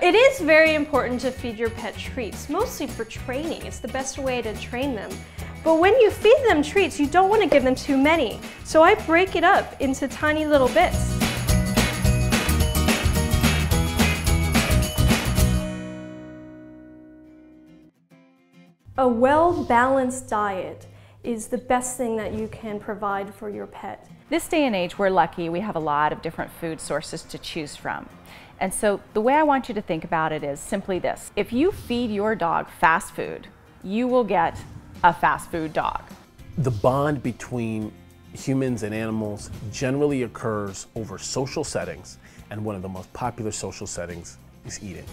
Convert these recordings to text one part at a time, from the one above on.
It is very important to feed your pet treats, mostly for training. It's the best way to train them. But when you feed them treats, you don't want to give them too many. So I break it up into tiny little bits. A well-balanced diet is the best thing that you can provide for your pet. This day and age, we're lucky. We have a lot of different food sources to choose from. And so the way I want you to think about it is simply this. If you feed your dog fast food, you will get a fast food dog. The bond between humans and animals generally occurs over social settings, and one of the most popular social settings is eating.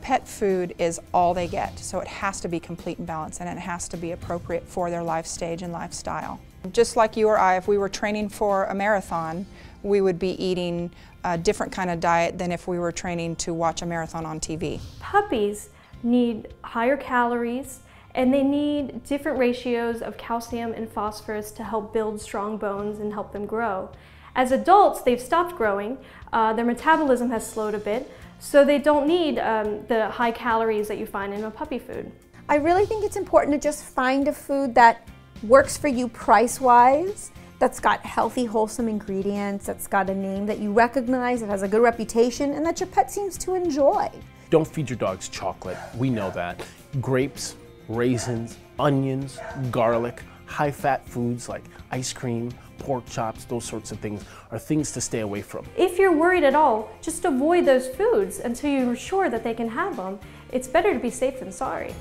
Pet food is all they get, so it has to be complete and balanced, and it has to be appropriate for their life stage and lifestyle. Just like you or I, if we were training for a marathon, we would be eating a different kind of diet than if we were training to watch a marathon on TV. Puppies need higher calories, and they need different ratios of calcium and phosphorus to help build strong bones and help them grow. As adults, they've stopped growing, their metabolism has slowed a bit, so they don't need the high calories that you find in a puppy food. I really think it's important to just find a food that works for you price-wise, that's got healthy, wholesome ingredients, that's got a name that you recognize, that has a good reputation, and that your pet seems to enjoy. Don't feed your dogs chocolate, we know that. Grapes, raisins, onions, garlic, high-fat foods like ice cream, pork chops, those sorts of things are things to stay away from. If you're worried at all, just avoid those foods until you're sure that they can have them. It's better to be safe than sorry.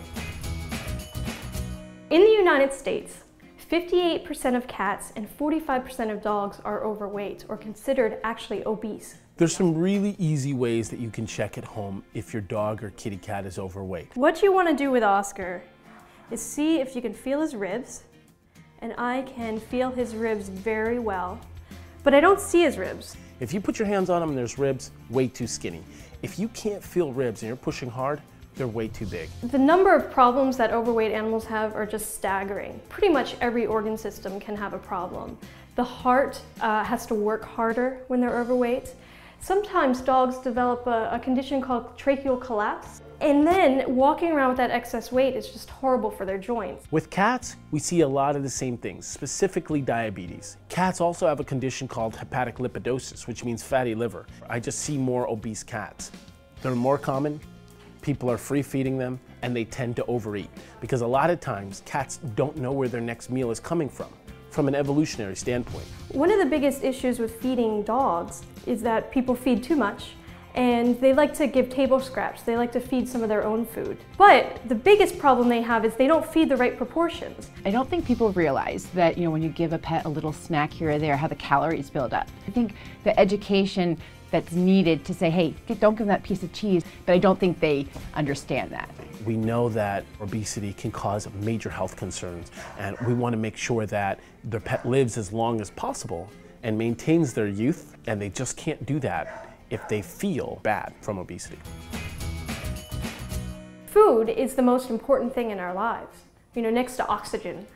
In the United States, 58% of cats and 45% of dogs are overweight or considered actually obese. There's some really easy ways that you can check at home if your dog or kitty cat is overweight. What you want to do with Oscar is see if you can feel his ribs, and I can feel his ribs very well, but I don't see his ribs. If you put your hands on him and there's ribs, way too skinny. If you can't feel ribs and you're pushing hard, they're way too big. The number of problems that overweight animals have are just staggering. Pretty much every organ system can have a problem. The heart has to work harder when they're overweight. Sometimes dogs develop a condition called tracheal collapse, and then walking around with that excess weight is just horrible for their joints. With cats, we see a lot of the same things, specifically diabetes. Cats also have a condition called hepatic lipidosis, which means fatty liver. I just see more obese cats. They're more common, people are free feeding them, and they tend to overeat. Because a lot of times, cats don't know where their next meal is coming from an evolutionary standpoint. One of the biggest issues with feeding dogs is that people feed too much, and they like to give table scraps. They like to feed some of their own food. But the biggest problem they have is they don't feed the right proportions. I don't think people realize that, when you give a pet a little snack here or there, how the calories build up. I think the education that's needed to say, hey, don't give them that piece of cheese, but I don't think they understand that. We know that obesity can cause major health concerns, and we want to make sure that their pet lives as long as possible and maintains their youth, and they just can't do that if they feel bad from obesity. Food is the most important thing in our lives. Next to oxygen,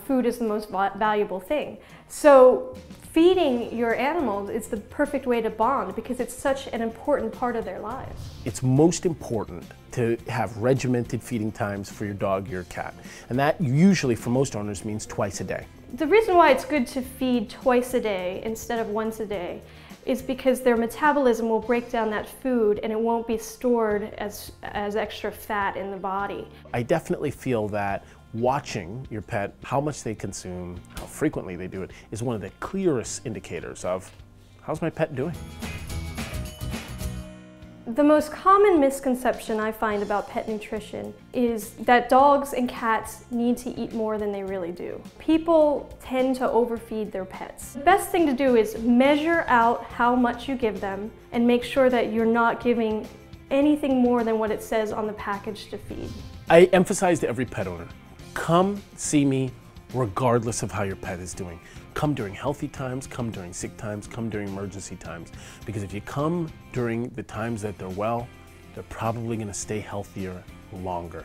food is the most valuable thing. So feeding your animals is the perfect way to bond because it's such an important part of their lives. It's most important to have regimented feeding times for your dog or your cat. And that usually for most owners means twice a day. The reason why it's good to feed twice a day instead of once a day is because their metabolism will break down that food and it won't be stored as extra fat in the body. I definitely feel that watching your pet, how much they consume, how frequently they do it, is one of the clearest indicators of how's my pet doing. The most common misconception I find about pet nutrition is that dogs and cats need to eat more than they really do. People tend to overfeed their pets. The best thing to do is measure out how much you give them and make sure that you're not giving anything more than what it says on the package to feed. I emphasize to every pet owner, come see me regardless of how your pet is doing. Come during healthy times, come during sick times, come during emergency times. Because if you come during the times that they're well, they're probably going to stay healthier longer.